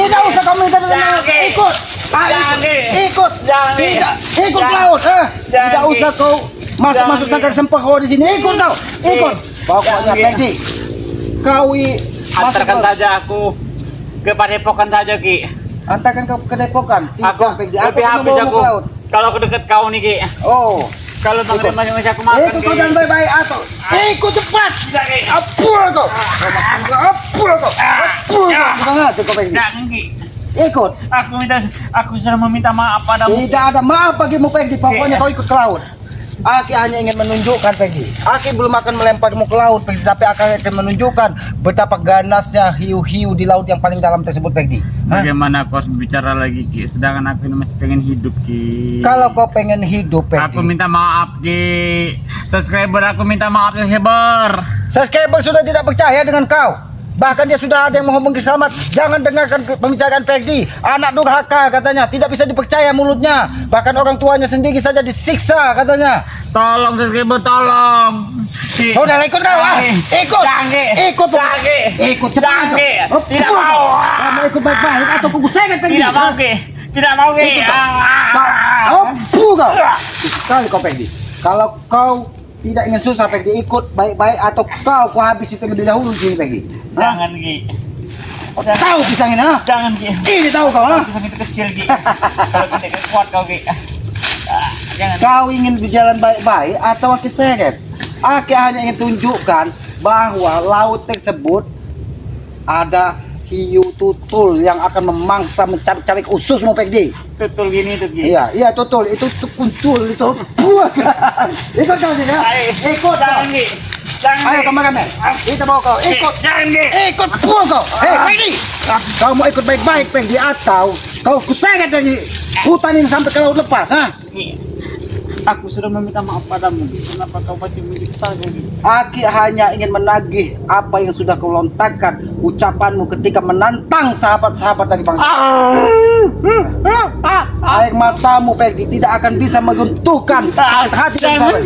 Tidak usah kau minta ikut. Ikut. Ikut ke laut. Tidak usah kau masuk sangkar sempako di sini. Ikut kau. Ikut. Pokoknya Peggy, kau antarkan saja aku ke Padepokan saja Ki. Antarkan kau ke Depokan. Aku lebih habis aku kalau ke dekat kau nih Ki. Oh. Kalau bang masih aku makan. Ikut kau dan baik-baik atau ikut cepat. Apul kau. Apul kau. Jangan kau Peggy. Jangan Ki. Ikut. Aku sudah meminta maaf padamu. Tidak ada maaf bagimu Peggy. Pokoknya kau ikut ke laut. Aki hanya ingin menunjukkan Peggy. Aki belum akan melemparmu ke laut Peggy, tapi akan menunjukkan betapa ganasnya hiu-hiu di laut yang paling dalam tersebut Peggy. Bagaimana aku harus bicara lagi Ki? Sedangkan aku ini masih pengen hidup Ki. Kalau kau pengen hidup Peggy. Aku minta maaf Ki. Subscriber aku minta maaf subscriber. Subscriber sudah tidak percaya dengan kau. Bahkan dia sudah ada yang menghubungi selamat. Jangan dengarkan pembicaraan Peggy. Anak durhaka katanya, tidak bisa dipercaya mulutnya. Bahkan orang tuanya sendiri saja disiksa katanya. Tolong subscriber tolong. Udah ikut kau ikut. Ikut ikut cepat. Tidak mau. Kamu ikut baik-baik atau kuku sengit Peggy. Tidak mau Ki. Tidak mau Ki. Kau. Sekali kau Peggy. Kalau kau tidak ingin susah Peggy, ikut baik-baik atau kau habisi terlebih dahulu sini Peggy. Jangan Ki. Tahu pisang ini Jangan Ki. Ini tahu kau Pisang itu kecil Ki. Kalau tidak kuat kau Ki. Jangan. Kau ingin berjalan baik-baik atau Aki seret? Aki hanya ingin tunjukkan bahwa laut tersebut ada hiu tutul yang akan memangsa mencabik-cabik ususmu Peggy. Tutul gini tuh Ki. Iya tutul itu kuntul itu. Ikut kau sini ya. Ikut Jangan Ki. Jangan. Ayo kameramen. Kita bawa kau. Ikut. Jangan Ki. Ikut buang kau. Peggy. Kau mau ikut baik-baik Peggy atau kau kuseret dari hutan ini sampai ke laut lepas, Aku sudah meminta maaf padamu. Kenapa kau masih memiliki saja Ki? Aki hanya ingin menagih apa yang sudah kau lontarkan, ucapanmu ketika menantang sahabat-sahabat dari bangsa. Air matamu Peggy tidak akan bisa meruntuhkan hati dan sahabat.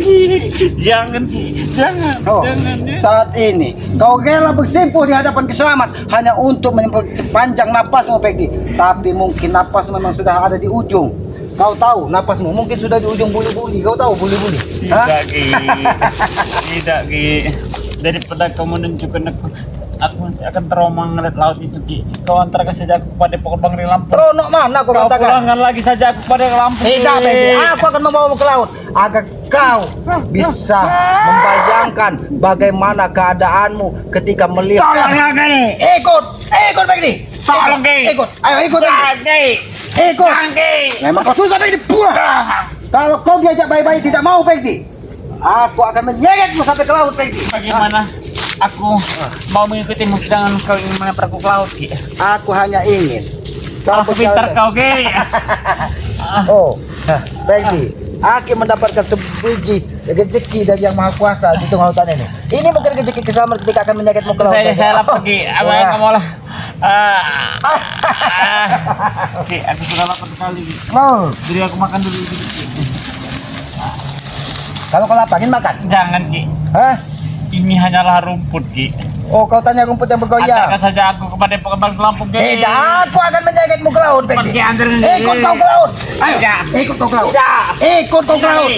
Jangan Ki. Jangan. Jangan. Saat ini kau rela bersimpuh di hadapan keselamat hanya untuk memperpanjang napasmu Peggy. Tapi mungkin napas memang sudah ada di ujung. Kau tahu napasmu mungkin sudah di ujung buli-buli. Kau tahu buli-buli? Tidak Ki. Tidak Ki. Daripada kau menunjukkan aku nanti akan trauma ngeliat laut itu Ki. Kau antarkan saja aku pada pokok Bang Lampung. Teronok mana kau Kau katakan? pulangkan lagi saja aku pada Lampung. Tidak Peggy, aku akan membawamu ke laut agar kau bisa membayangkan bagaimana keadaanmu ketika melihat. Tolong Ki. Ikut Peggy. Tolong Ki. Ikut, ayo ikut Peggy. Ikut. Memang kau susah Peggy. Buah. Kalau kau diajak baik-baik tidak mau Peggy, aku akan menyeretmu sampai ke laut Peggy. Bagaimana aku mau mengikutimu sedangkan kau ingin menabrakku ke laut Ki? Aku hanya ingin. Aku pintar kau Ki. Oh, Peggy. Aki mendapatkan sebiji rezeki dari Yang Maha Kuasa di tengah hutan ini. Ini bukan rezeki keselamatan ketika akan menyakitmu ke laut. Saya lapar Ki. Apa yang kamu lah? Ki, aku sudah lapar sekali Ki. Mau? Beri aku makan dulu Ki. Kalau kau laparin makan. Jangan Ki. Hah? Ini hanyalah rumput Ki. Oh, kau tanya rumput yang bergoyang. Antarkan saja aku kepada Bang Lampung Ki. Tidak, aku akan menyakitmu ke laut, Peggy. Pergi antar Ikut kau ke laut. Ayo, ikut kau ke laut. Ikut kau ke laut.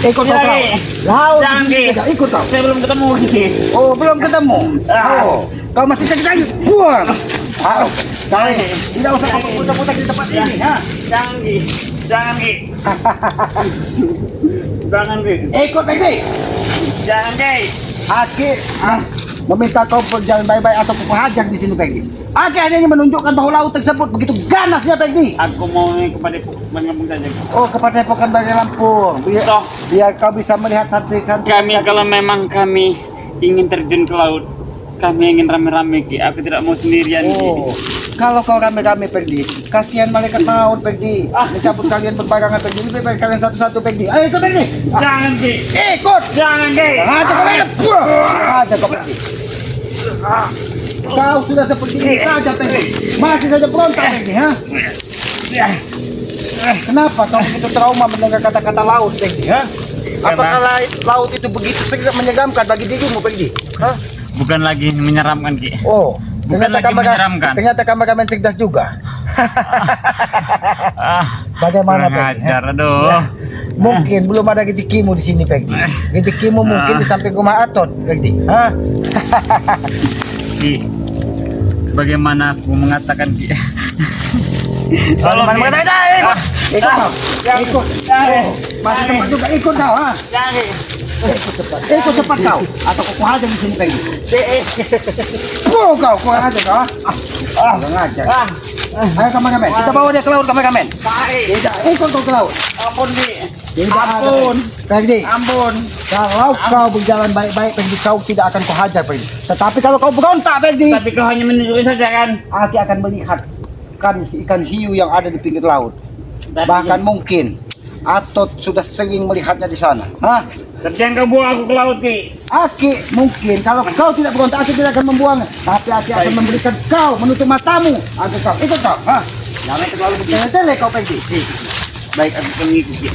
Ikut kau ke laut. Laut. Jangan Ki. Ikut kau. Saya belum ketemu Ki. Oh, belum ketemu. Oh, kau masih cari-cari. Buang. Ayo, tidak usah kau putar-putar di tempat ini, ha? Jangan Ki. Jangan Ki. Jangan Ki. Ikut, Peggy. Jangan Ki. Aki meminta kau berjalan baik-baik atau kau hajar di sini Peggy. Aki hanya ingin menunjukkan bahwa laut tersebut begitu ganasnya Peggy. Aku mau kepada Bang Lampung saja. Oh, kepada Pokan Bang Lampung. Biar kau bisa melihat santri-santri. Kalau memang kami ingin terjun ke laut, kami ingin rame-rame Ki. Aku tidak mau sendirian Ki. Oh, kalau kau rame-rame Peggy, kasihan malaikat maut Peggy. Mencabut kalian berbarengan Peggy. Lebih baik kalian satu-satu Peggy. Ayo ikut Peggy. Jangan Ki. Ikut. Jangan Ki. Aja kau Peggy. Aja kau Peggy. Kau sudah seperti ini saja Peggy. Masih saja berontak Peggy, ha? Kenapa kau begitu trauma mendengar kata-kata laut Peggy, ha? Apakah laut itu begitu menyeramkan bagi dirimu Peggy? Hah? Bukan lagi menyeramkan Ki. Oh, Bukan lagi menyeramkan. Ternyata kameramen cerdas juga. Bagaimana kurang Peggy? ajar, aduh. Ya. Mungkin belum ada rezekimu di sini Peggy. Rezekimu mungkin di samping rumah Atot Peggy. Hah? Ki, bagaimana aku mengatakan Ki? Bagaimana Ki. mengatakan? Ikut kau. Ikut. Masih cepat juga ikut kau, ha? Jangan. Ikut cepat. Ikut cepat kau. Atau kau aja di sini Peggy. Kau kurang aja kau. Kurang aja. Ayo kameramen, kita bawa dia ke laut kameramen. Tidak, ikut kau ke laut. Ampun Ki. Tidak Ampun. Peggy. Ampun. Kalau kau berjalan baik-baik Peggy, kau tidak akan kuhajar Peggy. Tetapi kalau kau berontak Peggy, Tapi kau hanya menunjukkan saja kan? Aki akan melihat ikan hiu yang ada di pinggir laut. Tapi- Bahkan mungkin Atot sudah sering melihatnya di sana. Hah? Tapi yang kau buang aku ke laut Ki. Aki mungkin kalau kau tidak berontak Aki tidak akan membuang. Tapi Aki akan memberikan kau menutup matamu agar kau ikut kau. Hah? Jangan terlalu bertele-tele kau Peggy. Baik, aku mengikuti.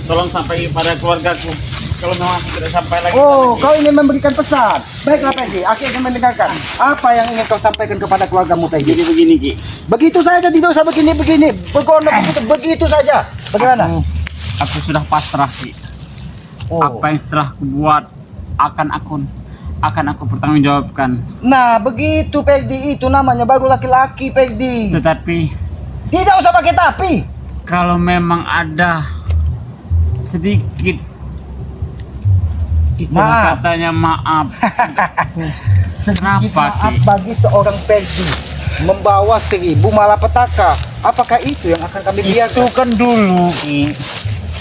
Tolong sampai pada keluargaku. Kalau memang aku tidak sampai lagi. Oh, kau ingin memberikan pesan. Baiklah Peggy, Aki akan mendengarkan. Apa yang ingin kau sampaikan kepada keluargamu Peggy? Jadi begini Ki. Begitu saja, tidak usah begini-begini. Begitu saja. Bagaimana? Aku sudah pasrah Ki. Oh. Apa yang telah aku buat akan aku pertanggungjawabkan. Nah, begitu Peggy, itu namanya baru laki-laki Peggy. Tetapi Tidak usah pakai tapi. kalau memang ada sedikit istilah Maaf. katanya maaf. Sedikit Kenapa, maaf Ki? bagi seorang Peggy membawa 1000 malapetaka. Apakah itu yang akan kami Itu biarkan? kan dulu Ki.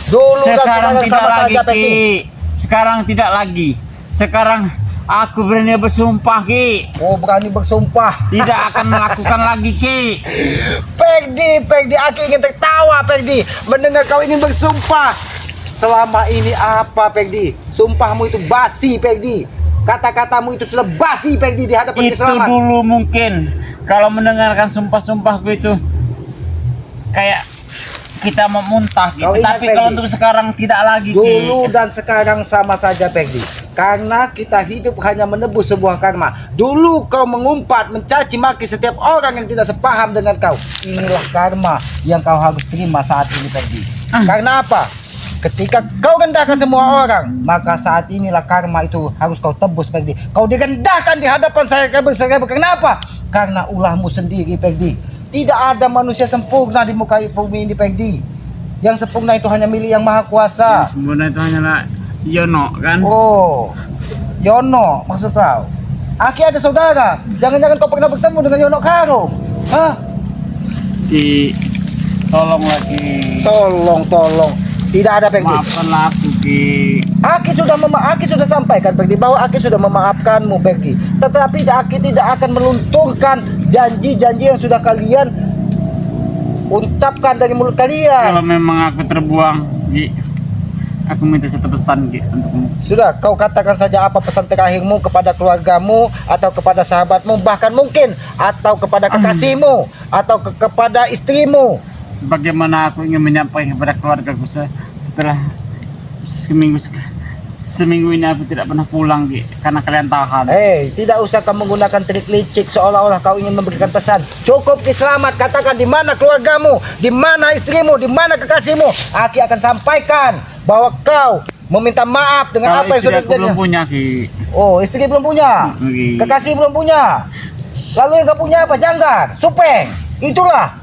Dulu kan Sekarang tidak sama lagi saja Peggy. Ki. Sekarang tidak lagi. Sekarang aku berani bersumpah Ki. Oh, berani bersumpah. Tidak akan melakukan lagi Ki. Peggy, Aki ingin tertawa Peggy mendengar kau ingin bersumpah. Selama ini apa Peggy? Sumpahmu itu basi Peggy. Kata-katamu itu sudah basi Peggy di hadapan Itu Kiselamat. dulu mungkin kalau mendengarkan sumpah-sumpahku itu kayak kita mau muntah gitu. Kau ingat, Tapi kalau Peggy? untuk sekarang tidak lagi Ki. Dulu dan sekarang sama saja Peggy. Karena kita hidup hanya menebus sebuah karma. Dulu kau mengumpat, mencaci maki setiap orang yang tidak sepaham dengan kau. Inilah karma yang kau harus terima saat ini Peggy. Karena apa? Ketika kau rendahkan semua orang, maka saat inilah karma itu harus kau tebus Peggy. Kau direndahkan di hadapan saya. Kenapa? Karena ulahmu sendiri Peggy. Tidak ada manusia sempurna di muka bumi ini Peggy. Yang sempurna itu hanya milik yang maha kuasa. Sebenarnya itu hanyalah Yono kan. Oh, Yono maksud kau? Aki ada saudara. Jangan-jangan kau pernah bertemu dengan Yono Karung? Hah? Ki, tolong lagi. Tolong. Tidak ada Peggy. Maafkanlah aku Ki. Aki sudah sampaikan Peggy bahwa Aki sudah memaafkanmu Peggy. Tetapi Aki tidak akan melunturkan janji-janji yang sudah kalian ucapkan dari mulut Kalau kalian. memang aku terbuang Ki, aku minta satu pesan Ki untukmu. Sudah, kau katakan saja apa pesan terakhirmu kepada keluargamu atau kepada sahabatmu, bahkan mungkin atau kepada kekasihmu atau kepada istrimu. Bagaimana aku ingin menyampaikan kepada keluargaku setelah seminggu ini aku tidak pernah pulang Ki, karena kalian tahan. Tidak usah kau menggunakan trik licik seolah-olah kau ingin memberikan pesan. Cukup Kiselamat, katakan di mana keluargamu, di mana istrimu, di mana kekasihmu. Aki akan sampaikan bahwa kau meminta maaf dengan Kalau apa yang istri sudah aku belum punya Ki. Oh, istri belum punya, Ki. kekasih belum punya. Lalu yang kau punya apa? Janggar, supeng, itulah.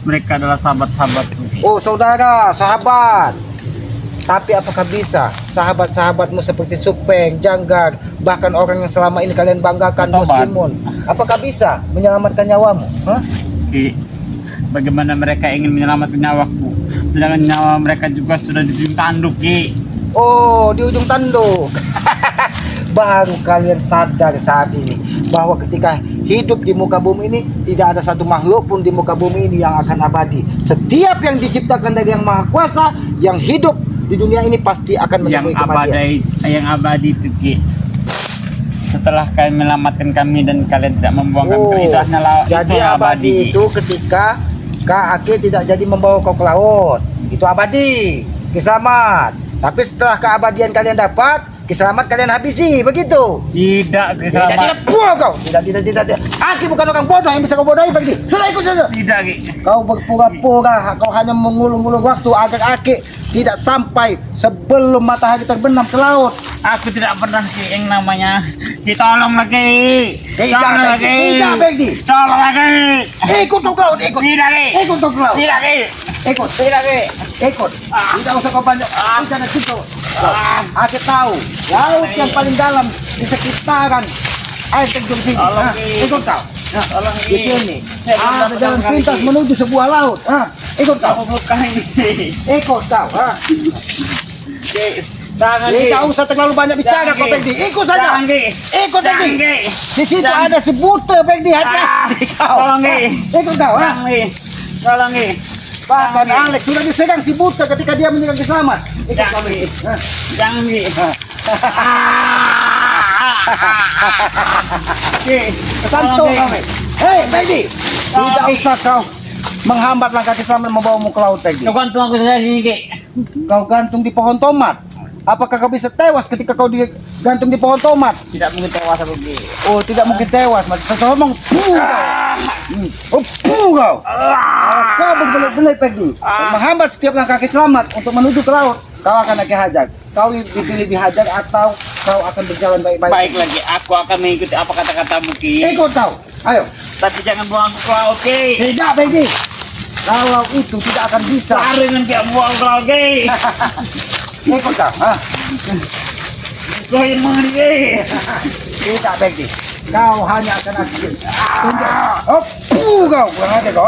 Mereka adalah sahabat-sahabatku Ki. Oh, saudara, sahabat. Tapi apakah bisa sahabat-sahabatmu seperti Supeng, Janggar, bahkan orang yang selama ini kalian banggakan, Bos Tobat. Timun, apakah bisa menyelamatkan nyawamu? Hah? Ki, bagaimana mereka ingin menyelamatkan nyawaku, sedangkan nyawa mereka juga sudah di ujung tanduk Ki. Oh, di ujung tanduk. Baru kalian sadar saat ini bahwa ketika hidup di muka bumi ini tidak ada satu makhluk pun di muka bumi ini yang akan abadi. Setiap yang diciptakan dari Yang Maha Kuasa, yang hidup di dunia ini pasti akan menemui kematian. Yang abadi itu Ki. Setelah kalian menyelamatkan kami dan kalian tidak membuang kami, Oh, itu hanyalah jadi itu yang abadi Ki. itu ketika Kak Aki tidak jadi membawa kau ke laut. Itu abadi, Kiselamat. Tapi setelah keabadian kalian dapat, Kiselamat kalian habisi, begitu. Tidak Ki Tidak, selamat. tidak, buang kau. Tidak. Aki bukan orang bodoh yang bisa kau bodohi, pergi. Sudah ikut saja. Tidak Ki. Kau berpura-pura, kau hanya mengulung-ulung waktu agar Aki tidak sampai sebelum matahari terbenam ke laut. Aku tidak pernah Ki yang namanya. Ki tolong lagi. Tidak, Peggy. Tolong lagi. Ikut kau ke laut, ikut. Tidak Ki. Ikut kau ke laut. Tidak Ki. Ikut. Tidak Ki. Ikut. Tidak usah kau banyak. Tidak ada situ. Aki tahu, laut yang paling dalam di sekitaran air terjun sini. Tolong, Ki. Ikut kau. Tolong Di Ki. sini Saya belum ada dapat jalan sama pintas sekali, Ki. menuju sebuah laut. Ikut kau. Aku melukai Ki. Ikut kau. Ki. Jangan Ki. Tidak usah terlalu banyak bicara Jangan, kau, Ki. Peggy. Ikut saja. Jangan Ki. Ikut, Jangan Peggy. Ki. Di situ Jangan. ada si buta, Peggy. Hati-hati kau. Tolong Ki. Ikut kau. Jangan Ki. Tolong Ki. Bahkan Jangan, Ki. Alex sudah diserang si buta ketika dia menyerang Kiselamat. Ikut Jangan kau, Ki. Peggy. Jangan Ki. Ki. Santo Tolong, Ki. kau, Peggy. Hei, Peggy. Tolong, Tidak Ki. usah kau menghambat langkah Kiselamat membawamu ke laut, Peggy. Kau gantung aku saja sini Ki. Kau gantung di pohon tomat. Apakah kau bisa tewas ketika kau digantung di pohon tomat? Tidak mungkin tewas aku Ki. Oh, tidak mungkin tewas. Masih saya ngomong, puh kau. Puh kau. Kau berbelit-belit, Peggy. Menghambat setiap langkah Kiselamat untuk menuju ke laut. Kau akan Aki hajar. Kau dipilih dihajar atau kau akan berjalan baik-baik. Baik lagi, aku akan mengikuti apa kata-katamu Ki. Ikut kau. Ayo. Tapi jangan buang aku ke laut Ki. Tidak, Peggy. Kalau itu tidak akan bisa. Lari nanti aku buang ke laut Ki. Ikut kau. Kau yang mengeri. Tidak, Peggy. Kau hanya akan aku tunjuk. Oh, puh kau. Kurang aja kau.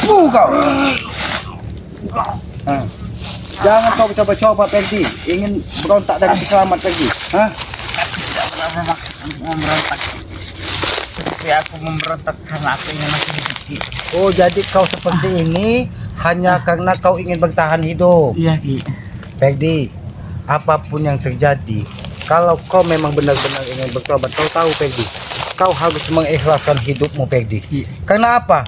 Puh kau. Jangan kau coba-coba, Peggy. Ingin berontak dari Kiselamat, Peggy. Tidak pernah memberontak. Tapi aku memberontak karena aku ingin masih hidup Ki. Oh, jadi kau seperti ini hanya karena kau ingin bertahan hidup. Iya Ki. Peggy, apapun yang terjadi, kalau kau memang benar-benar ingin bertobat, kau tahu, Peggy, kau harus mengikhlaskan hidupmu, Peggy. Iya. Karena apa?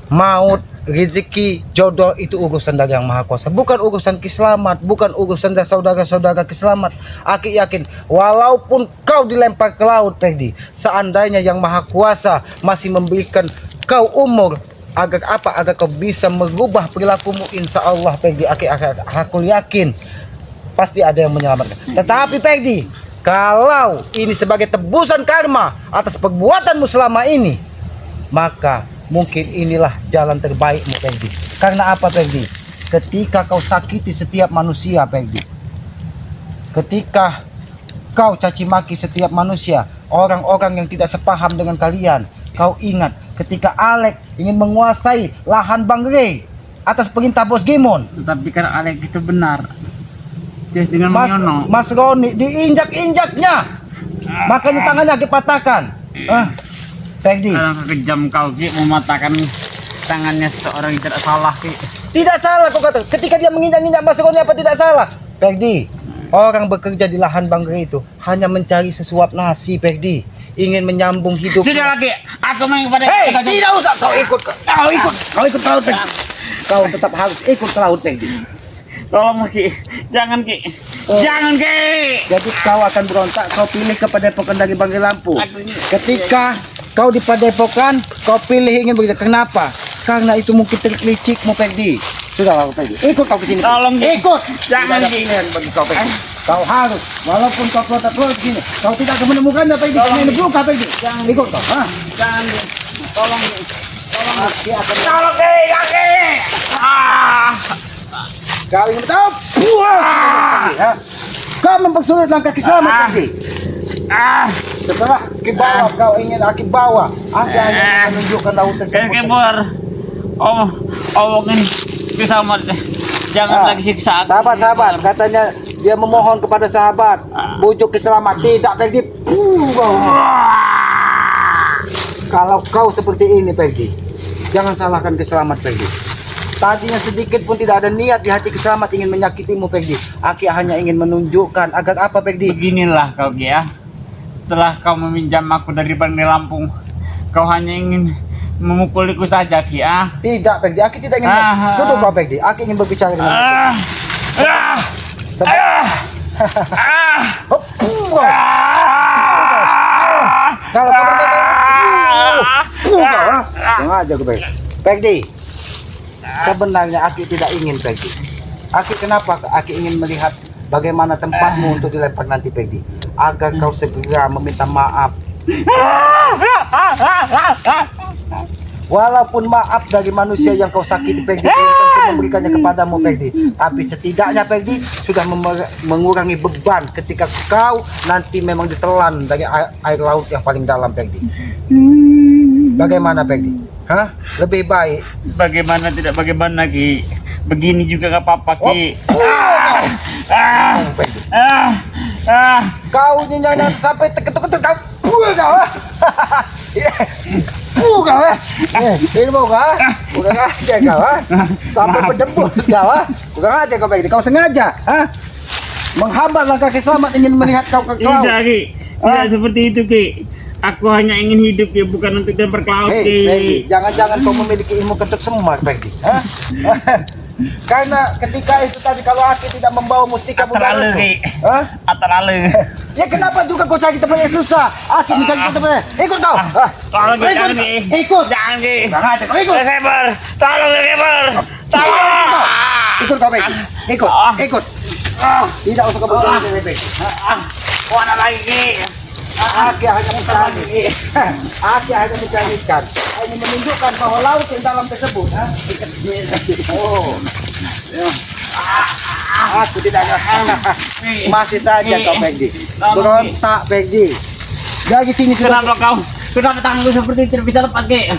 Maut, rezeki, jodoh itu urusan dari Yang Maha Kuasa, bukan urusan Kiselamat, bukan urusan dari saudara-saudara Kiselamat. Aki yakin, walaupun kau dilempar ke laut, Peggy, seandainya Yang Maha Kuasa masih memberikan kau umur, agar apa? Agar kau bisa merubah perilakumu, insya Allah, Peggy. Aku yakin pasti ada yang menyelamatkan. Tetapi Peggy, kalau ini sebagai tebusan karma atas perbuatanmu selama ini, maka mungkin inilah jalan terbaikmu, Peggy. Karena apa, Peggy? Ketika kau sakiti setiap manusia, Peggy, ketika kau caci maki setiap manusia, orang-orang yang tidak sepaham dengan kalian, kau ingat ketika Alex ingin menguasai lahan Bang Rey atas perintah Bos Gimon, Tetapi kan Alek itu benar. Dia dengan menyono. Mas Roni diinjak-injaknya, makanya tangannya dipatahkan. Peggy, Alangkah kejam kau Ki, mematahkan tangannya seorang yang tidak salah Ki. tidak salah kau kata. Ketika dia menginjak-injak Mas Roni, apa tidak salah? Peggy, orang bekerja di lahan Bang Rey itu hanya mencari sesuap nasi, Peggy. Ingin menyambung hidup. Sudah lagi, aku main kepada Tidak usah kau ikut ke laut, Peggy. Kau tetap harus ikut ke laut, Peggy. Tolong Ki, jangan Ki. Jangan Ki. Jadi kau akan berontak, kau pilih ke padepokan dari Bang Rey Lampu. Aku ini- Ketika kau di padepokan, kau pilih ingin begitu. Kenapa? Karena itu mungkin trik licikmu, Peggy. Sudah, Peggy. Ikut kau ke sini. Tolong, Ki. Ikut. Jangan, Tidak ada Ki. pilihan bagi kau, Peggy. Kau harus, walaupun kau keluar ke sini, kau tidak akan menemukannya, Peggy. Tolong, Karena ini Ki. luka, Peggy. Jangan, Ikut kau. Jangan Ki. Tolong Ki. Dia akan Tolong Ki, Ki. kau ingin tahu? Buah. Kau mempersulit langkah Kiselamat, Peggy. Setelah ke bawah, kau ingin Aki bawa. Aki hanya menunjukkan laut tersebut. Kebor. Omongin Kiselamat. Jangan lagi siksa aku. Sahabat, katanya dia memohon kepada sahabat, bujuk Kiselamat. Tidak, Peggy. Kalau kau seperti ini, Peggy, jangan salahkan Kiselamat, Peggy. Tadinya sedikit pun tidak ada niat di hati Kiselamat ingin menyakitimu, Peggy. Aki hanya ingin menunjukkan agar apa, Peggy? Beginilah kau Ki ya. Setelah kau meminjam aku dari Bang Rey Lampung, kau hanya ingin memukuliku saja Ki ya. Tidak, Peggy. Aki tidak ingin. Duduk kau, Peggy. Aki ingin berbicara dengan. Ah, ah, Sebab- ah, ah. Hop. Kalau kau jangan aja kau Peggy. Sebenarnya Aki tidak ingin Peggy. Aki kenapa? Aki ingin melihat bagaimana tempatmu untuk dilempar nanti Peggy. Agar kau segera meminta maaf. Walaupun maaf dari manusia yang kau sakiti Peggy, belum tentu memberikannya kepadamu Peggy. Tapi setidaknya Peggy sudah mengurangi beban ketika kau nanti memang ditelan dari air laut yang paling dalam Peggy. Bagaimana Peggy? Hah? Lebih baik. Bagaimana tidak bagaimana Ki? Begini juga gak apa-apa Ki. Peggy. Kau Kau nyanyi sampai ketuk-ketuk kau. Kau. Kau. Ini mau kau? Kurang aja kau. Sampai berdembus kau. Kurang aja kau Peggy. Kau sengaja, menghambat langkah selamat ingin melihat kau ke laut. Tidak Ki. Tidak seperti itu Ki. Aku hanya ingin hidup ya, bukan untuk dilempar ke laut Ki. Peggy, jangan-jangan kau memiliki ilmu kentut semar Peggy. Karena ketika itu tadi kalau Aki tidak membawa mustika budaya itu, Terlalu. ya kenapa juga kau cari tempat yang susah? Aki mencari tempat. Ikut kau. Tolong jangan Ki. Ikut. Jangan Ki. Jangan aja kau ikut. Sabar. Tolong Sabar. Tolong. Ikut kau Peggy. Ikut. Tidak usah kau berjalan Peggy. Mana lagi Ki? Aki hanya mencari. Aki hanya mencarikan. Ini menunjukkan bahwa laut yang dalam tersebut. Oh. Aku tidak masih saja kau Peggy. Berontak Peggy. Dari sini sudah. Kenapa tanganku seperti itu tidak bisa lepas Ki?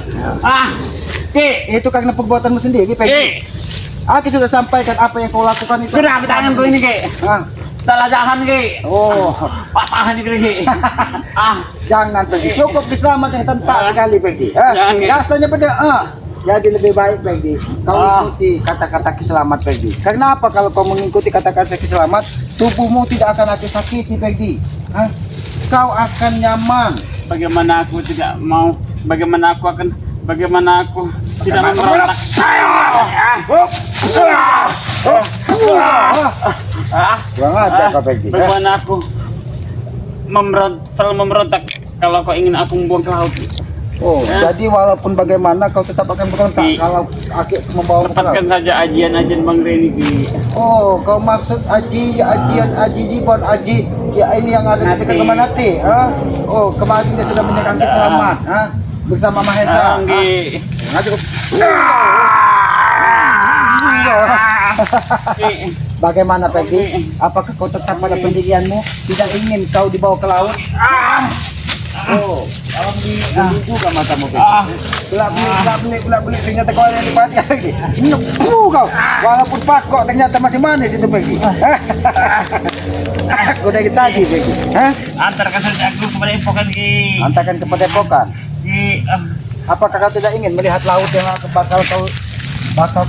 Ki. Itu karena perbuatanmu sendiri Peggy. Aki sudah sampaikan apa yang kau lakukan itu. Kenapa tanganku ini Ki? Salah jahan Ki. Oh. Patahan ini Ki. Jangan Peggy. Cukup diselamat yang tentak sekali Peggy. Jangan, Ki. Rasanya beda. Jadi lebih baik Peggy kau ikuti kata-kata keselamat Peggy. Karena apa kalau kau mengikuti kata-kata keselamat, tubuhmu tidak akan Aki sakiti Peggy. Kau akan nyaman. Bagaimana aku tidak mau? Bagaimana aku tidak mau merontak? Kurang ajar kau Peggy. Bagaimana aku selalu memberontak kalau kau ingin aku membuang ke laut? Oh, jadi walaupun bagaimana kau tetap akan berontak kalau Aki membawa ke laut. Lepaskan saja ajian-ajian Bang Reni Ki. Oh, kau maksud ajian jibon aji ya ini yang ada di dekat rumah Nati, Oh, kemarin dia sudah menyerang selamat, bersama Mahesa. Bagaimana Peggy? Apakah kau tetap pada pendirianmu? Tidak ingin kau dibawa ke laut? Oh, ini juga matamu Peggy. Belak-belik ternyata kau yang dipati lagi. Kau, walaupun pakok ternyata masih manis itu Peggy. Aku dari tadi Peggy. Antarkan saja aku kepada Epokan Ki. Antarkan kepada Epokan. Apakah kau tidak ingin melihat laut yang bakal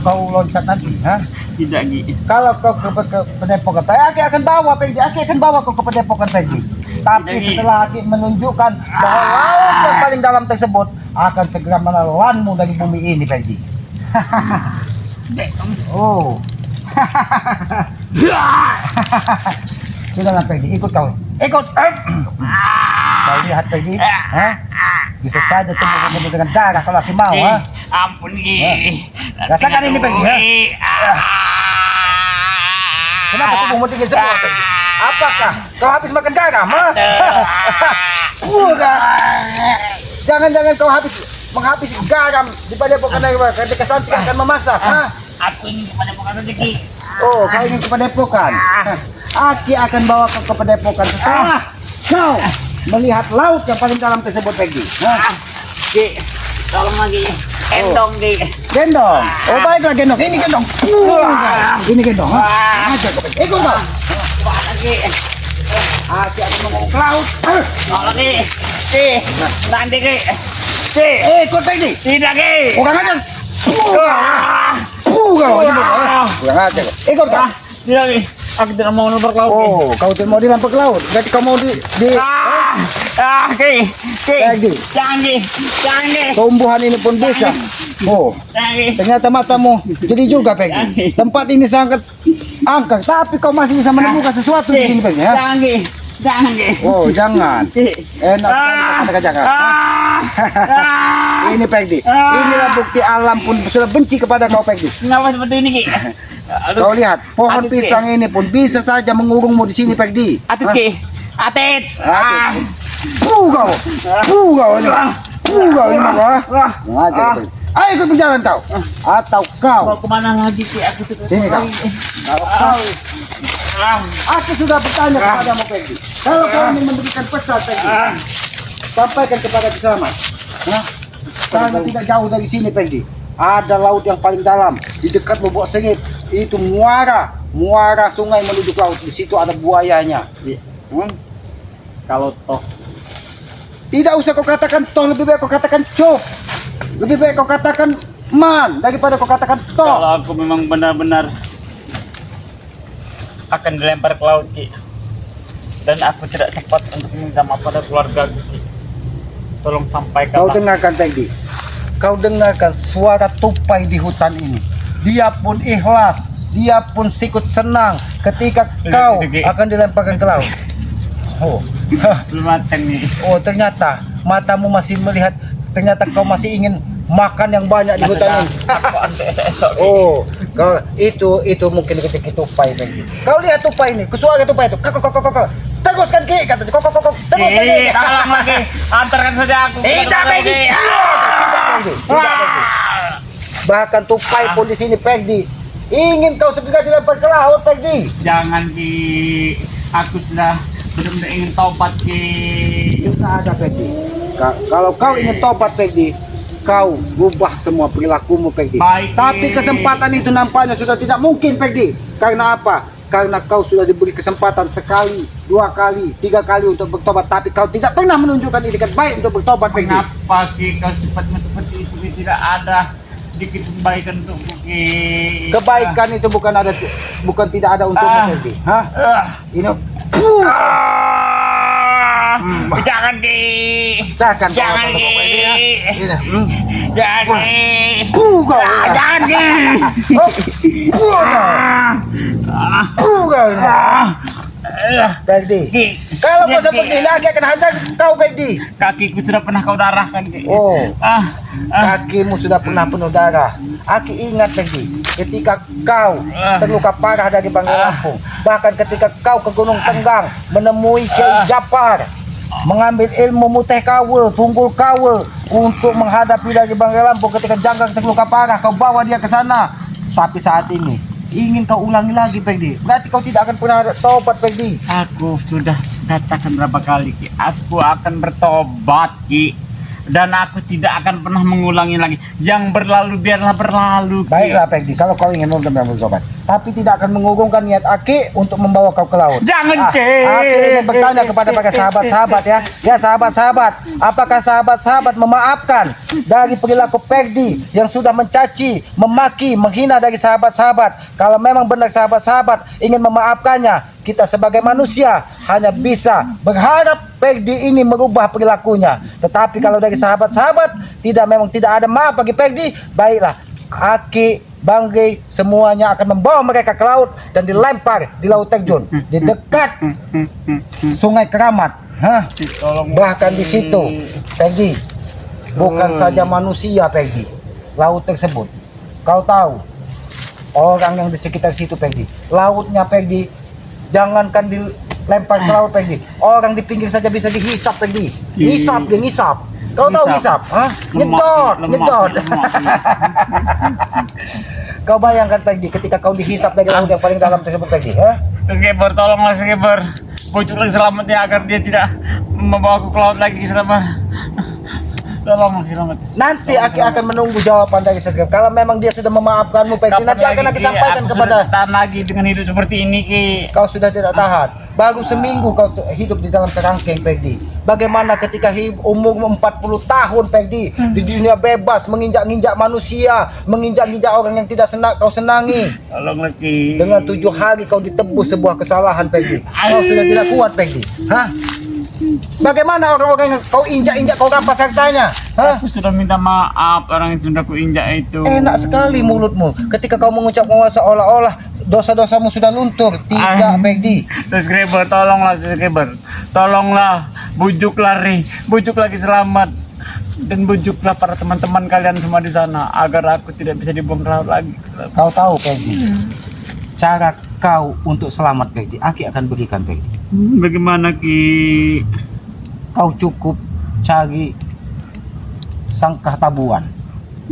kau loncat nanti? Tidak Ki. Kalau kau ke Padepokan, Aki akan bawa Peggy. Aki akan bawa kau ke Padepokan Peggy. Tapi setelah Aki menunjukkan bahwa laut yang paling dalam tersebut akan segera menelanmu dari bumi ini Peggy. Oh. Sudahlah Peggy, ikut kau. Ikut. Kau lihat Peggy, bisa saja tumbuh dengan darah kalau Aki mau. Ampun Ki. Rasakan ini Peggy. Kenapa tubuhmu tinggi semua Peggy? Apakah kau habis makan garam? Bukan. Jangan-jangan kau menghabis garam di Padepokan ketika Santi akan memasak. Aku ingin ke Padepokan saja Ki. Oh, kau ingin ke Padepokan? Aki akan bawa kau ke Padepokan setelah kau melihat laut yang paling dalam tersebut Peggy. Ki, tolong lagi. Gendong Ki. Gendong. Oh baiklah gendong. Ini gendong. Ini gendong. Aja kau Peggy. Ikut kau. Ki. Aki akan membawa ke laut. Tolong Ki. Ki. Nanti Ki. Ki. Ikut Peggy. Tidak Ki. Bukan aja. Kurang aja kau. Ikut kau. Tidak Ki. Aku tidak mau lempar ke laut. Oh, kau tidak mau dilempar ke laut. Berarti kau mau di Ki. Peggy. Jangan Ki. Jangan Ki. Tumbuhan ini pun bisa. Oh, Jangan Ki. ternyata matamu jadi juga Peggy. Tempat ini sangat angker, tapi kau masih bisa menemukan sesuatu di sini Peggy. Jangan Ki. Jangan Ki. Oh, jangan. Ki. Enak sekali kau katakan jangan. Ini Pegdi. Inilah bukti alam pun sudah benci kepada kau Pegdi. Kenapa seperti ini Ki? Kau lihat, pohon Aduh, Ki. pisang ini pun bisa saja mengurungmu di sini Pegdi. Atit Ki. Atit. Kau ini. Kau ini mah. Ngajar Pegdi. Ayo ikut berjalan kau. Atau Mau kau. kemana lagi Ki? Aku tuh. Sini kau. Kalau kau, aku sudah bertanya kepadamu Pegdi. Kalau kau ingin memberikan pesan Pegdi, sampaikan kepada Kiselamat. Karena tidak jauh dari sini Pegdi. Ada laut yang paling dalam di dekat Bobok Serip. Itu muara sungai menuju ke laut. Di situ ada buayanya. Kalau toh Tidak usah kau katakan toh, lebih baik kau katakan cok. Lebih baik kau katakan man daripada kau katakan toh. kalau aku memang benar-benar akan dilempar ke laut Ki, dan aku tidak sempat untuk meminta maaf pada keluarga Ki, tolong Kau sampaikan. dengarkan Pegdi. Kau dengarkan suara tupai di hutan ini. Dia pun ikhlas, dia pun sikut senang ketika kau akan dilemparkan ke laut. Oh, Belum matang nih. oh ternyata matamu masih melihat. Ternyata kau masih ingin makan yang banyak di hutan ini. Aku antuk esok. Oh, kau itu mungkin ketika tupai Pegdi. Kau lihat tupai ini, suara tupai itu. Kau. Teruskan Ki, katanya. Kau. Teruskan Ki. Tolong lagi, antarkan saja aku. Tidak Pegdi. Tidak Pegdi. Bahkan tupai pun di sini Pegdi. Ingin kau segera dilempar ke laut Pegdi. Jangan Ki, aku sudah benar-benar ingin tobat Ki. Tidak ada Pegdi. Kalau kau ingin tobat Pegdi, kau rubah semua perilakumu Pegdi. Baik, Tapi kesempatan itu nampaknya sudah tidak mungkin Pegdi. Karena apa? Karena kau sudah diberi kesempatan sekali, 2 kali, 3 kali untuk bertobat, tapi kau tidak pernah menunjukkan itikat baik untuk bertobat Pegdi. Kenapa Ki kau sifatmu seperti itu Ki? Tidak ada sedikit kebaikan untukku Ki. Kebaikan itu bukan tidak ada untukmu Pegdi. Hah? Ini Jangan Ki. Jangan Jangan Ki. Ini. Jangan Ki. Kau. Jangan Ki. Kau ini. Pegdi. Ki. Kalau kau Ki. seperti ini, aku akan hajar kau Pegdi. Kakiku sudah pernah kau darahkan Ki. Oh. Ah. Kakimu sudah pernah penuh darah. Aki ingat Pegdi, ketika kau terluka parah dari Banggai Lampung, bahkan ketika kau ke Gunung Tenggang menemui Kiai Japar, mengambil ilmu muteh kawe, tunggul kawe untuk menghadapi dari Banggai Lampung ketika Janggang terluka parah, kau bawa dia ke sana. Tapi saat ini ingin kau ulangi lagi Pegdi. Berarti kau tidak akan pernah tobat Pegdi. Aku sudah katakan berapa kali Ki, aku akan bertobat Ki, dan aku tidak akan pernah mengulangi lagi. Yang berlalu biarlah berlalu Ki. Baiklah Pegdi, kalau kau ingin bertobat, tapi tidak akan mengurungkan niat Aki untuk membawa kau ke laut. Jangan Ki. Aki ingin bertanya kepada para sahabat-sahabat ya. Ya sahabat-sahabat, apakah sahabat-sahabat memaafkan dari perilaku Pegdi yang sudah mencaci, memaki, menghina dari sahabat-sahabat? Kalau memang benar sahabat-sahabat ingin memaafkannya, kita sebagai manusia hanya bisa berharap Pegdi ini merubah perilakunya. Tetapi kalau dari sahabat-sahabat memang tidak ada maaf bagi Pegdi, baiklah Aki, Banggai semuanya akan membawa mereka ke laut dan dilempar di laut terjun di dekat Sungai Keramat. Bahkan di situ Pegdi bukan saja manusia Pegdi, laut tersebut. Kau tahu orang yang di sekitar situ Pegdi, lautnya Pegdi, jangankan dilempar ke laut Pegdi, orang di pinggir saja bisa dihisap Pegdi. Ngisap. Kau tahu ngisap? Nyedot. Kau bayangkan Pegdi ketika kau dihisap dari laut yang paling dalam tersebut Pegdi. Skipper, tolonglah Skipper, pucuklah selamatnya agar dia tidak membawaku ke laut lagi selama. Tolong selamat. Nanti Aki akan menunggu jawaban dari Skipper. Kalau memang dia sudah memaafkanmu Pegdi, nanti akan Aki sampaikan kepada. Tahan lagi dengan hidup seperti ini Ki. Kau sudah tidak tahan. Baru seminggu kau hidup di dalam kerangkeng Pegdi. Bagaimana ketika umur 40 tahun Pegdi di dunia bebas, menginjak-injak manusia, menginjak-injak orang yang tidak kau senangi. Tolong lagi. Dengan 7 hari kau ditebus sebuah kesalahan Pegdi. Kau sudah tidak kuat Pegdi. Bagaimana orang-orang yang kau injak-injak, kau rampas hartanya? Aku sudah minta maaf orang yang sudah ku injak itu. Enak sekali mulutmu ketika kau mengucap seolah-olah dosa-dosamu sudah luntur. Tidak, Peggy. Subscriber, tolonglah subscriber. Tolonglah, bujuklah bujuk lagi Selamat. Dan bujuklah para teman-teman kalian semua di sana agar aku tidak bisa dibuang ke laut lagi. Kau tahu, Peggy, cara kau untuk selamat, Peggy, Aki akan berikan, Peggy. Bagaimana Ki? Kau cukup cari sangkah tabuan.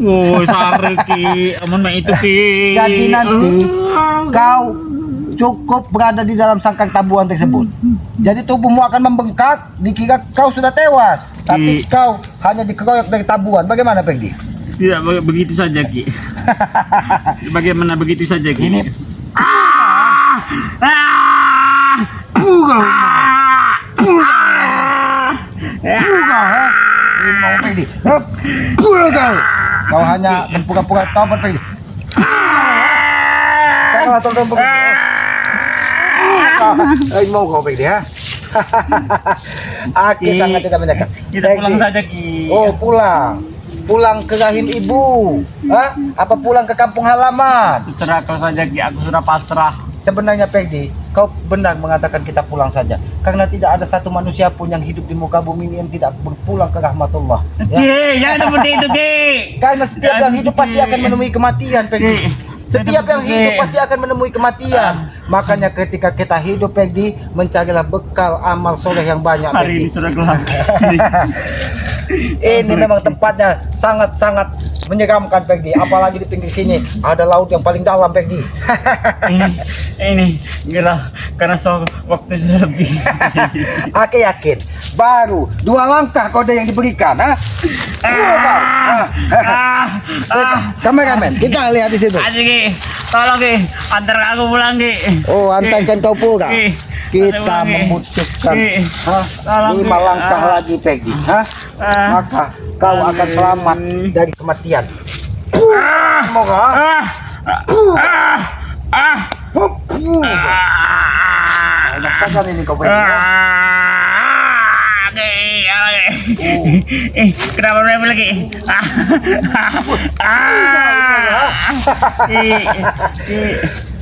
Oh, sorry Ki. Amun mah itu Ki. Jadi nanti kau cukup berada di dalam sangkar tabuan tersebut. Jadi tubuhmu akan membengkak, dikira kau sudah tewas, tapi kau hanya dikeroyok dari tabuan. Bagaimana, Peggy? Tidak begitu saja Ki. Bagaimana begitu saja Ki? Ini ini mau Peggy. Kau hanya pura-pura tobat, Peggy. Janganlah tonton begitu. Ini mau kau, Peggy, ya. Aki sangat tidak menyangka. Kita pulang saja Ki. Oh, pulang ke rahim ibu. Hah? Apa pulang ke kampung halaman? Terserah kau saja Ki, aku sudah pasrah. Sebenarnya, Peggy, kau benar mengatakan kita pulang saja, karena tidak ada satu manusia pun yang hidup di muka bumi ini yang tidak berpulang ke rahmatullah, ya? Ki, jangan seperti itu Ki. Karena setiap yang hidup pasti akan menemui kematian, Peggy. Setiap yang hidup pasti akan menemui kematian. Makanya ketika kita hidup, Peggy, mencarilah bekal amal soleh yang banyak, Hari ini Peggy. sudah gelap. Ini memang tempatnya sangat-sangat menyeramkan, Peggy. Apalagi di pinggir sini ada laut yang paling dalam, Peggy. ini gila karena waktu sudah lebih. Aku yakin baru 2 langkah kode yang diberikan, ha? Kameramen, kita lihat di situ. Ki, tolong Ki, antar aku pulang Ki. Oh, antarkan kau pulang. Ki, Kita pulang, Ki. membutuhkan Ki, tolong, 5 Ki. langkah lagi, Peggy, ha? Maka kau akan selamat dari kematian. Semoga. Rasakan ini kau, Peggy, ya? Kenapa berapa lagi?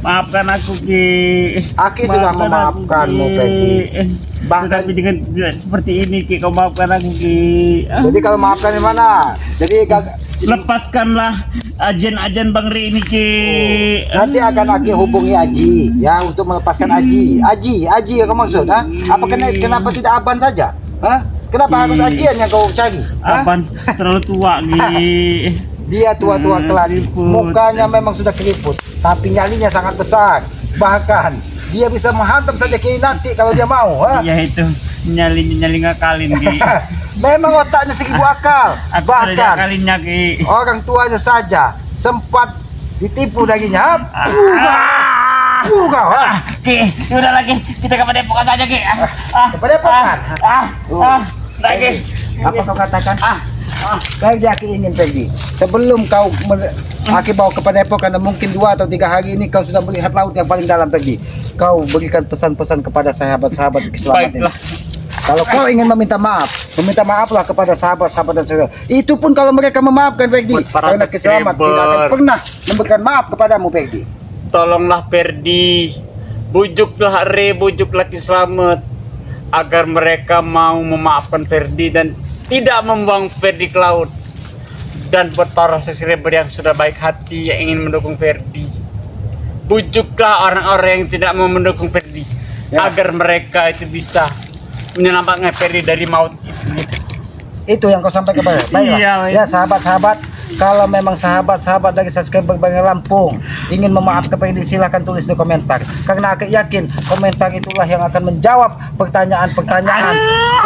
Maafkan aku Ki. Aki sudah memaafkanmu, Peggy. Bahkan Tapi dengan tidak seperti ini Ki, kau maafkan aku Ki. jadi kalau maafkan di mana? Jadi Lepaskanlah ajen-ajen Bang Ri ini Ki. nanti akan Aki hubungi Aji, ya, untuk melepaskan Aji. Aji yang kau maksud, ha? Apa kenapa tidak Aban saja? Hah? Kenapa harus Ajian yang kau cari? Hah? Aban terlalu tua Ki. Dia tua-tua keladi, mukanya memang sudah keriput, tapi nyalinya sangat besar. Bahkan dia bisa menghantam saja Ki nanti kalau dia mau, ha? Iya itu nyali ngakalin Ki. Memang otaknya 1000 akal. Aku sudah Bahkan ngakalinnya Ki. orang tuanya saja sempat ditipu darinya. Ki, udah lagi kita ke Padepokan saja Ki. Ke Padepokan? Lagi. Apa kau katakan? Peggy, Aki ingin, Peggy, sebelum kau Aki bawa ke Padepokan, mungkin 2 atau 3 hari ini kau sudah melihat laut yang paling dalam, Peggy. Kau berikan pesan-pesan kepada sahabat-sahabat keselamatan. Baiklah. Kalau kau ingin meminta maaflah kepada sahabat-sahabat dan saudara. Itu pun kalau mereka memaafkan, Peggy, Buat para karena keselamat subscriber. tidak akan pernah memberikan maaf kepadamu, Peggy. Tolonglah Ferdi, bujuklah bujuklah Ki Slamet agar mereka mau memaafkan Ferdi dan tidak membuang Ferdi ke laut. Dan buat para subscriber yang sudah baik hati yang ingin mendukung Ferdi, bujuklah orang-orang yang tidak mau mendukung Ferdi, Ya. agar mereka itu bisa menyelamatkan Ferdi dari maut itu. Itu yang kau sampaikan kepada baiklah. Iya, Ya, sahabat-sahabat, kalau memang sahabat-sahabat dari subscriber Bang Lampung ingin memaafkan Peggy, silahkan tulis di komentar, karena aku yakin komentar itulah yang akan menjawab pertanyaan-pertanyaan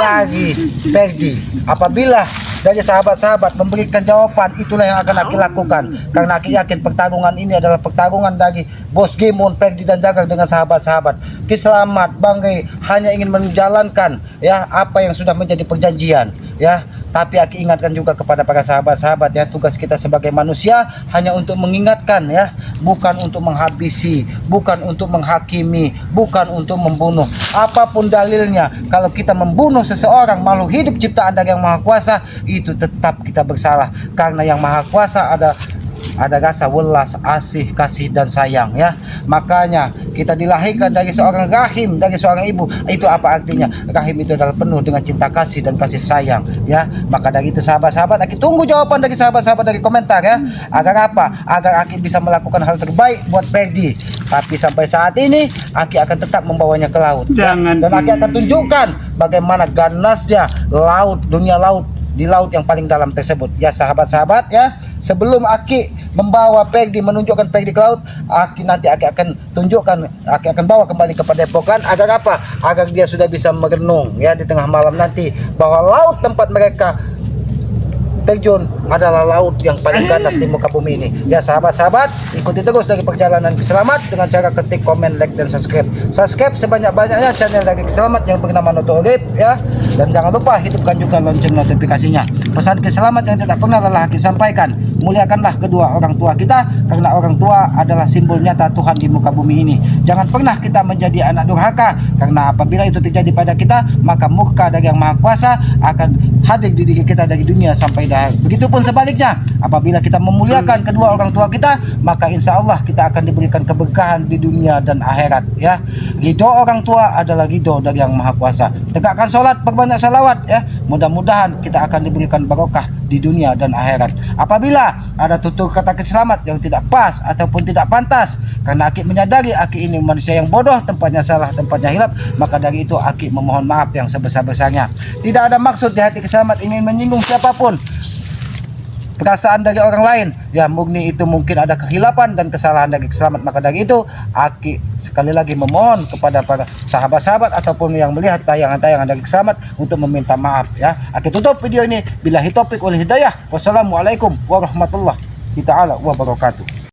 dari Peggy. Apabila dari sahabat-sahabat memberikan jawaban, itulah yang akan aku lakukan, karena aku yakin pertarungan ini adalah pertarungan dari Bos Gimon, Peggy dan Jagar dengan sahabat-sahabat. Ki Slamet, Bang Ri hanya ingin menjalankan, ya, apa yang sudah menjadi perjanjian, ya. Tapi aku ingatkan juga kepada para sahabat-sahabat, ya, tugas kita sebagai manusia hanya untuk mengingatkan, ya, bukan untuk menghabisi, bukan untuk menghakimi, bukan untuk membunuh. Apapun dalilnya, kalau kita membunuh seseorang makhluk hidup ciptaan dari Yang Maha Kuasa, itu tetap kita bersalah, karena Yang Maha Kuasa ada ada rasa welas, asih, kasih dan sayang ya. Makanya kita dilahirkan dari seorang rahim, dari seorang ibu. Itu apa artinya? Rahim itu adalah penuh dengan cinta kasih dan kasih sayang ya. Maka dari itu sahabat-sahabat, Aki tunggu jawaban dari sahabat-sahabat dari komentar ya. Agar apa? Agar Aki bisa melakukan hal terbaik buat Ferdi. Tapi sampai saat ini Aki akan tetap membawanya ke laut ya. Jangan. Dan Aki akan tunjukkan bagaimana ganasnya laut, dunia laut, di laut yang paling dalam tersebut ya sahabat-sahabat ya. Sebelum Aki membawa Ferdi, menunjukkan Ferdi ke laut, Aki akan tunjukkan, Aki akan bawa kembali ke Padepokan. Agar apa? Agar dia sudah bisa merenung ya di tengah malam nanti, bahwa laut tempat mereka terjun adalah laut yang paling ganas di muka bumi ini ya sahabat-sahabat. Ikuti terus dari perjalanan Keselamat dengan cara ketik, komen, like, dan subscribe sebanyak-banyaknya channel dari Keselamat yang bernama Noto Urip ya. Dan jangan lupa hidupkan juga lonceng notifikasinya. Pesan Keselamat yang tidak pernah lelah Aki sampaikan, muliakanlah kedua orang tua kita, karena orang tua adalah simbol nyata Tuhan di muka bumi ini. Jangan pernah kita menjadi anak durhaka, karena apabila itu terjadi pada kita, maka murka dari Yang Maha Kuasa akan hadir di diri kita dari dunia sampai dahar. Begitupun sebaliknya, apabila kita memuliakan kedua orang tua kita, maka insya Allah kita akan diberikan keberkahan di dunia dan akhirat ya. Ridho orang tua adalah ridho dari Yang Maha Kuasa. Tegakkan sholat, perbanyak salawat ya. Mudah-mudahan kita akan diberikan barokah di dunia dan akhirat. Apabila ada tutur kata Keselamat yang tidak pas ataupun tidak pantas, karena Aki menyadari Aki ini manusia yang bodoh, tempatnya salah, tempatnya hilap, maka dari itu Aki memohon maaf yang sebesar-besarnya. Tidak ada maksud di hati Keselamat ingin menyinggung siapapun, perasaan dari orang lain ya. Murni itu mungkin ada kehilapan dan kesalahan dari Keselamat. Maka dari itu Aki sekali lagi memohon kepada para sahabat-sahabat ataupun yang melihat tayangan-tayangan dari Keselamat untuk meminta maaf ya. Aki tutup video ini, billahi taufik wal hidayah. Wassalamualaikum warahmatullahi taala wabarakatuh.